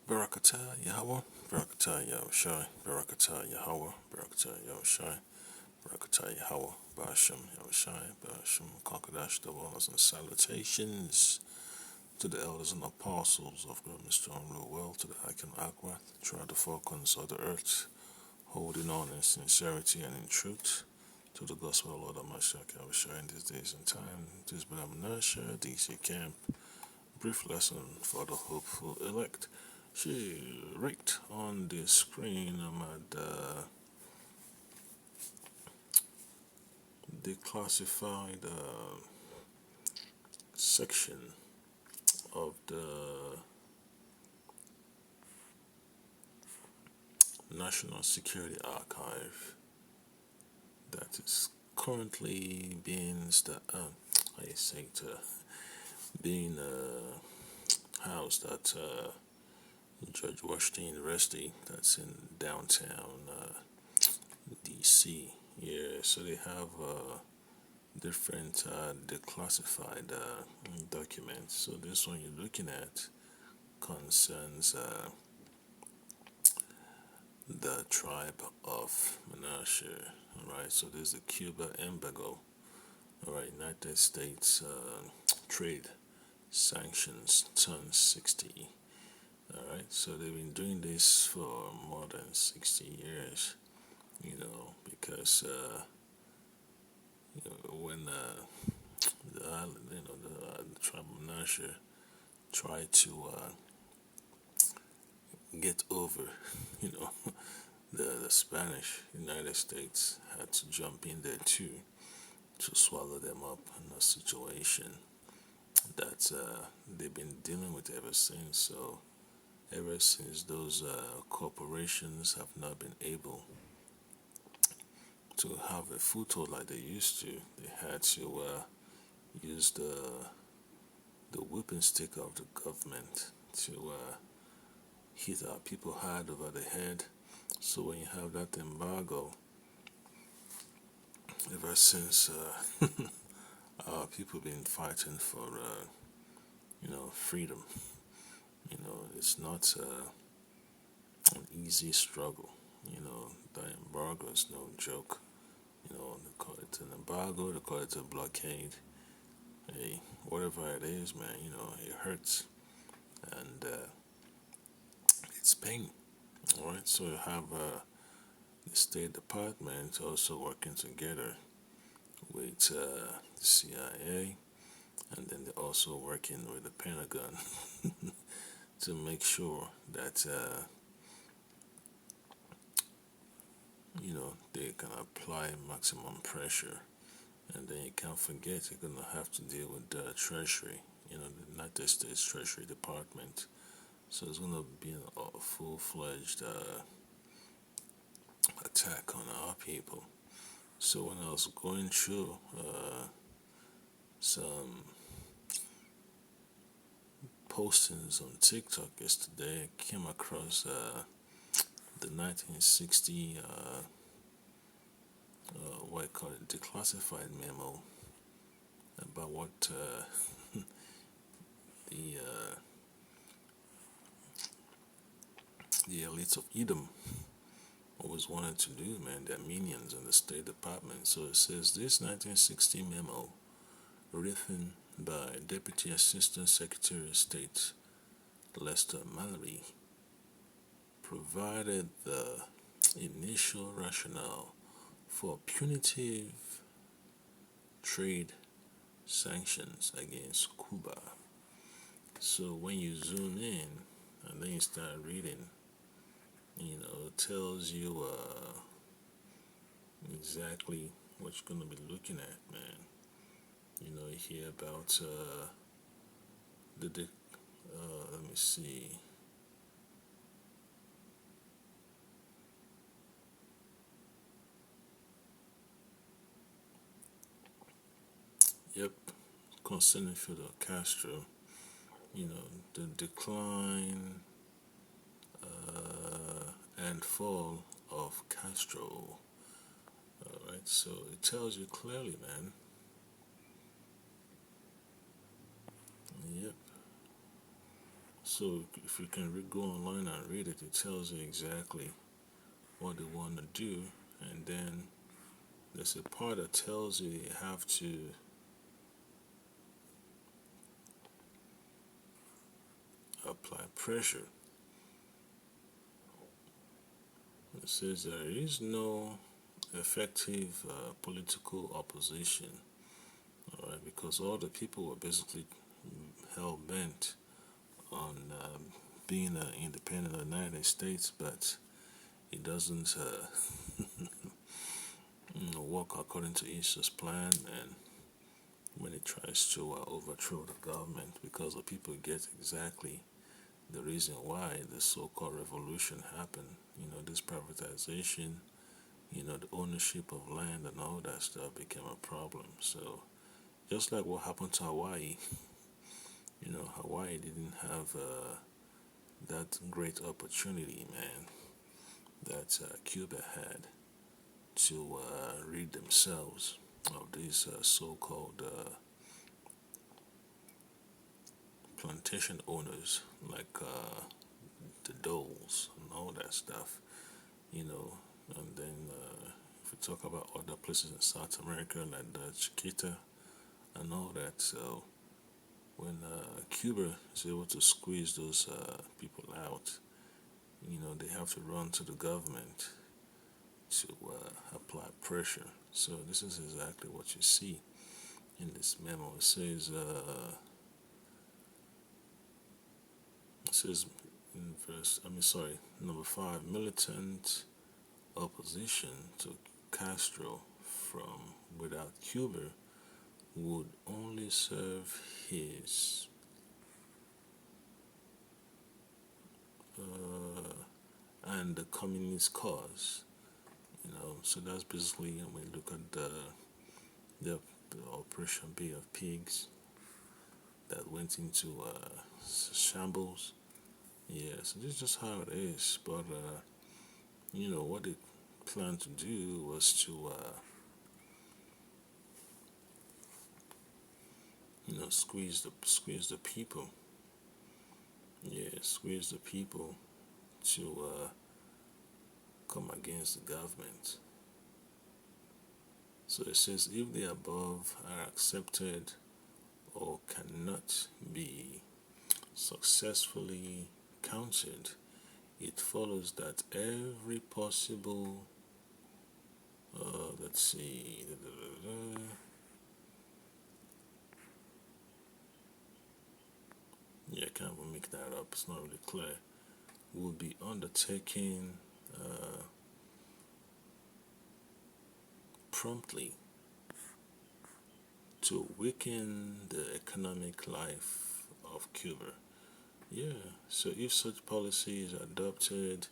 Barakatah Yahweh, Barakatah Yahushai, Barakatah Yahweh, Barakatah Yahushai, Barakatah Yahweh, Basham Yahushai, Basham Kakadash, the wellness and salutations to the elders and apostles of God, Mr. Rule well, to the Hakim Akwath, throughout the four corners of the earth, holding on in sincerity and in truth, to the gospel of Lord Amashak Yahushai in these days and time, this Benamnasha, DC Camp, brief lesson for the hopeful elect. She right on the screen. I'm at the classified section of the National Security Archive that is currently being being housed at George Washington University. That's in downtown DC. Yeah, so they have different declassified documents. So this one you're looking at concerns the tribe of Menashe. Alright, so there's the Cuba embargo. Alright, United States trade sanctions turn 60. Alright, so they've been doing this for more than 60 years, because when the tribe of Menashe tried to get over, you know, the Spanish, United States had to jump in there too to swallow them up in a situation that they've been dealing with ever since. So ever since those corporations have not been able to have a foothold like they used to, they had to use the whipping stick of the government to hit our people hard over the head. So when you have that embargo, ever since our people been fighting for freedom. It's not an easy struggle. The embargo is no joke. They call it an embargo, they call it a blockade. Hey, whatever it is, man, it hurts. And it's pain. Alright, so you have the State Department also working together with the CIA, and then they're also working with the Pentagon to make sure that they can apply maximum pressure. And then you can't forget you're gonna have to deal with the Treasury, the United States Treasury Department. So it's gonna be a full-fledged attack on our people. So when I was going through some postings on TikTok yesterday, I came across the 1960 what I call it, declassified memo about what the elites of Edom always wanted to do, man, their minions in the State Department. So it says this 1960 memo, written by Deputy Assistant Secretary of State Lester Mallory, provided the initial rationale for punitive trade sanctions against Cuba. So when you zoom in and then you start reading, it tells you exactly what you're going to be looking at, man. You hear about let me see. Yep, concerning Fidel Castro, the decline and fall of Castro. Alright, so it tells you clearly, man. Yep. So if you can go online and read it, it tells you exactly what they want to do, and then there's a part that tells you you have to apply pressure. It says there is no effective political opposition, all right, because all the people were basically hell bent on being independent of the United States, but it doesn't work according to Issa's plan, and when it tries to overthrow the government, because the people get exactly the reason why the so-called revolution happened. This privatization, the ownership of land and all that stuff became a problem. So just like what happened to Hawaii, Hawaii didn't have that great opportunity, man, that Cuba had to rid themselves of these so-called plantation owners, like the Doles and all that stuff, and then if we talk about other places in South America like the Chiquita and all that. So when Cuba is able to squeeze those people out, they have to run to the government to apply pressure. So this is exactly what you see in this memo. It says in number 5, militant opposition to Castro from without Cuba would only serve his and the communist cause. So that's basically when we look at the Operation Bay of Pigs that went into shambles. Yeah, so this is just how it is. But what they planned to do was to squeeze the people. Yeah, squeeze the people to come against the government. So it says if the above are accepted or cannot be successfully countered, it follows that every possible let's see yeah, I can't even make that up, it's not really clear, will be undertaken promptly to weaken the economic life of Cuba. Yeah, so if such policy is adopted,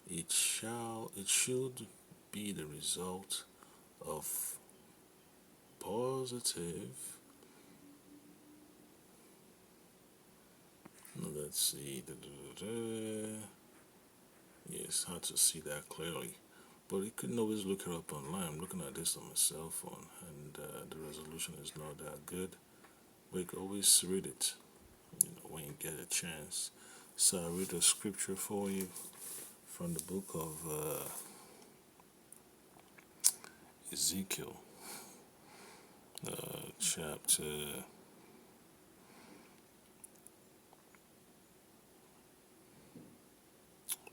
it should be the result of positive. Let's see. Yeah, it's hard to see that clearly, but you can always look it up online. I'm looking at this on my cell phone, and the resolution is not that good, but you can always read it, when you get a chance. So I read a scripture for you from the book of Ezekiel, chapter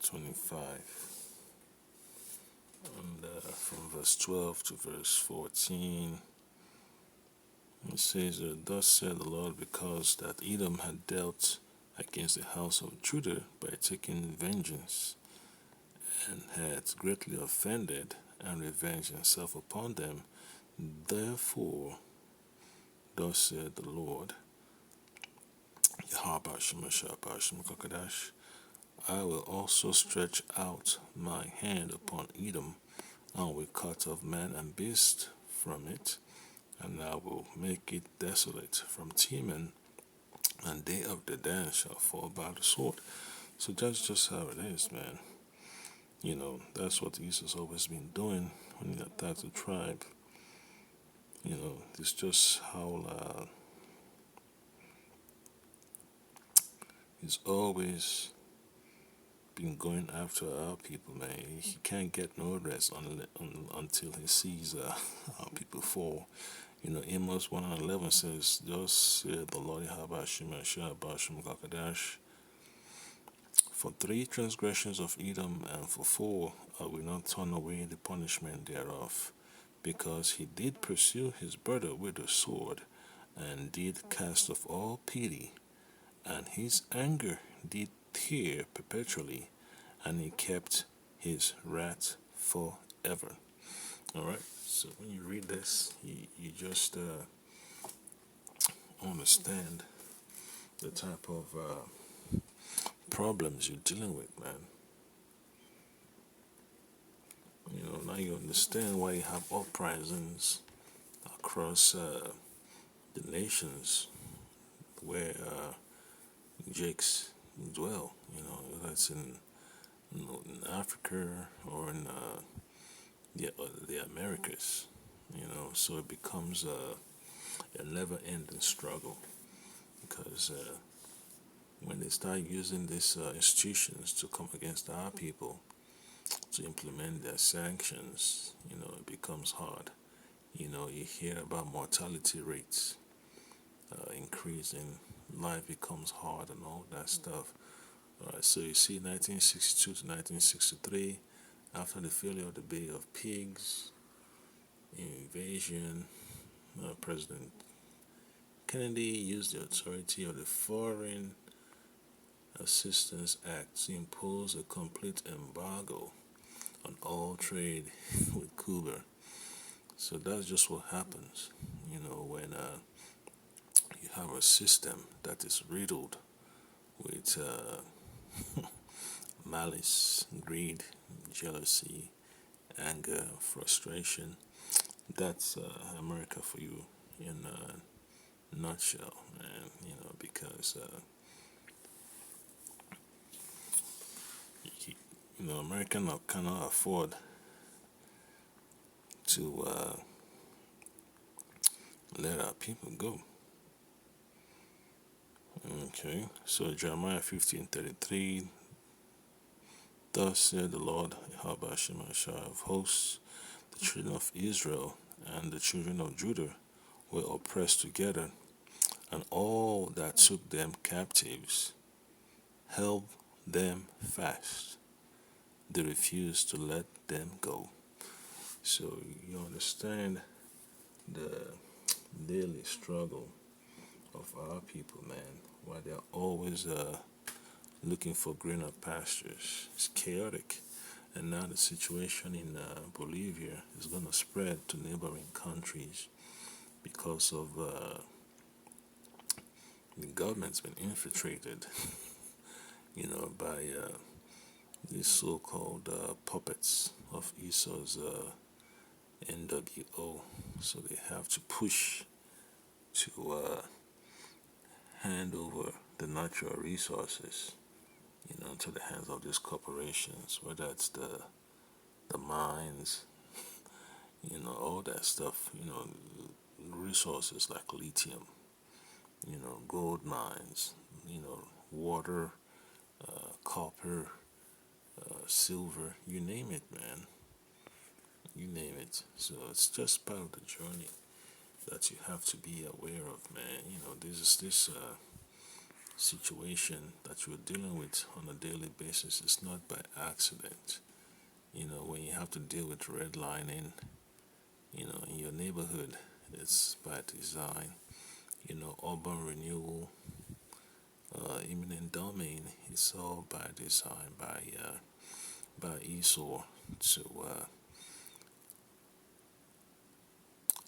25, and from verse 12 to verse 14. It says, thus said the Lord, because that Edom had dealt against the house of Judah by taking vengeance, and had greatly offended and revenged himself upon them, therefore, thus said the Lord, I will also stretch out my hand upon Edom, and will cut off man and beast from it, and I will make it desolate from Teman, and they of the Dan shall fall by the sword. So that's just how it is, man. That's what Esau's always been doing when he attacks a tribe. He's always been going after our people, man. He can't get no rest until he sees our people fall. Amos 1:11 says, "Thus said the Lord Yahweh Hashem Hashem Kakadash, for 3 transgressions of Edom, and for 4 I will not turn away the punishment thereof, because he did pursue his brother with a sword, and did cast off all pity, and his anger did tear perpetually, and he kept his wrath forever." Alright, so when you read this, you just understand the type of problems you're dealing with, man. Now you understand why you have uprisings across the nations where Jakes dwell. That's in Africa or in the Americas. So it becomes a never-ending struggle, because when they start using these institutions to come against our people to implement their sanctions, it becomes hard. You hear about mortality rates increasing, life becomes hard, and all that stuff. Alright, so you see 1962 to 1963, after the failure of the Bay of Pigs, invasion, President Kennedy used the authority of the Foreign Assistance Act to impose a complete embargo on all trade with Cuba. So that's just what happens, when you have a system that is riddled with malice, greed, jealousy, anger, frustration. That's America for you in a nutshell, man. Because America cannot afford to let our people go. Okay, so Jeremiah 15:33. Thus said the Lord Yahweh of hosts, the children of Israel and the children of Judah were oppressed together, and all that took them captives held them fast. They refused to let them go. So you understand the daily struggle of our people, man. Why they're always looking for greener pastures. It's chaotic. And now the situation in Bolivia is going to spread to neighboring countries because of the government's been infiltrated, by these so-called puppets of Esau's NWO. So they have to push to hand over the natural resources, to the hands of these corporations, whether it's the mines, all that stuff, resources like lithium, gold mines, water, copper, silver, you name it, man. You name it. So it's just part of the journey that you have to be aware of, man. This situation that you're dealing with on a daily basis is not by accident. When you have to deal with redlining, in your neighborhood, it's by design. Urban renewal, eminent domain, it's all by design, by Esau to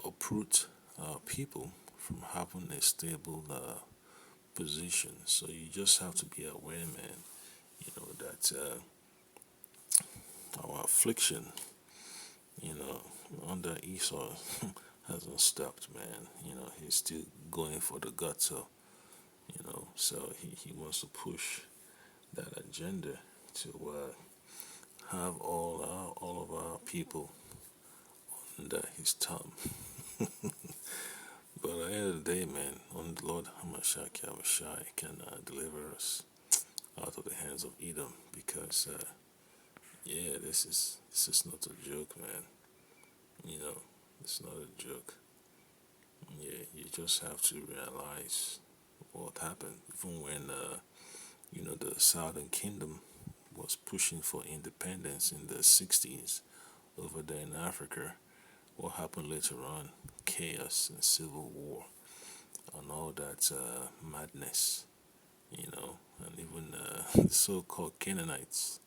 uproot people from having a stable position. So you just have to be aware, man, that our affliction, under Esau hasn't stopped, man. He's still going for the guts, so he wants to push that agenda to have all of our people under his thumb. But at the end of the day, man, only the Lord Hamashiach Yahushai can deliver us. out of the hands of Edom, because yeah, this is not a joke, man. It's not a joke. Yeah, you just have to realize what happened. Even when the Southern Kingdom was pushing for independence in the 60s over there in Africa, what happened later on? Chaos and civil war and all that madness, and even the so-called Canaanites,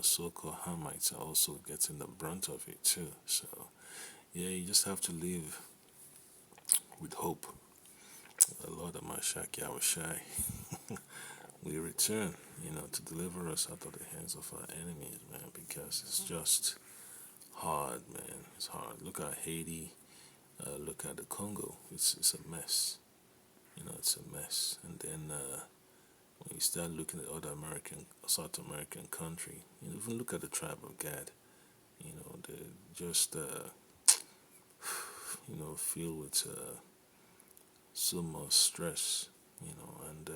so-called Hamites are also getting the brunt of it too. So yeah, you just have to live with hope. The Lord of Mashak Yahushai we return, to deliver us out of the hands of our enemies, man, because it's just hard, man. It's hard. Look at Haiti. Look at the Congo. It's a mess. It's a mess. And then when you start looking at other South American country, even look at the tribe of Gad. They're just filled with so much stress. And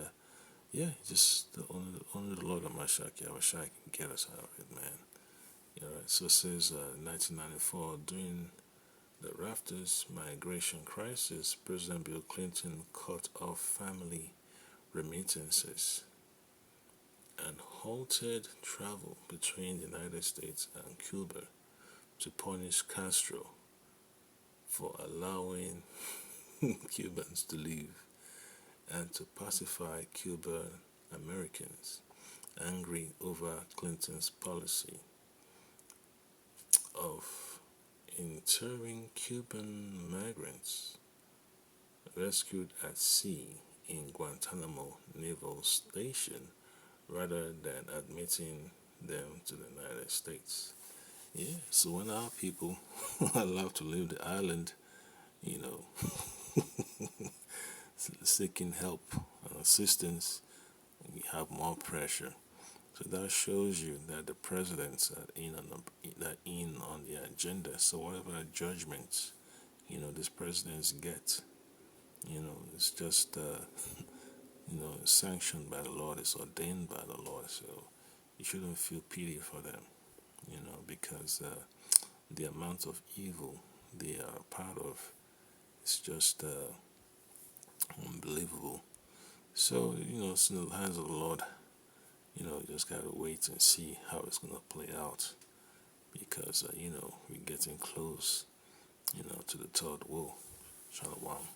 yeah, just only the Lord of Mashak Yahushai can get us out of it, man. Right. So it says 1994, during the Rafters migration crisis, President Bill Clinton cut off family remittances and halted travel between the United States and Cuba to punish Castro for allowing Cubans to leave and to pacify Cuban Americans angry over Clinton's policy of interring Cuban migrants rescued at sea in Guantanamo Naval Station rather than admitting them to the United States. Yeah, so when our people are allowed to leave the island, you know, seeking help and assistance, we have more pressure. So that shows you that the presidents are in on the agenda. So whatever judgments, these presidents get, it's just sanctioned by the Lord. It's ordained by the Lord. So you shouldn't feel pity for them, because the amount of evil they are part of is just unbelievable. So it's in the hands of the Lord. You just gotta wait and see how it's gonna play out, because we're getting close, to the third woe. Shalom.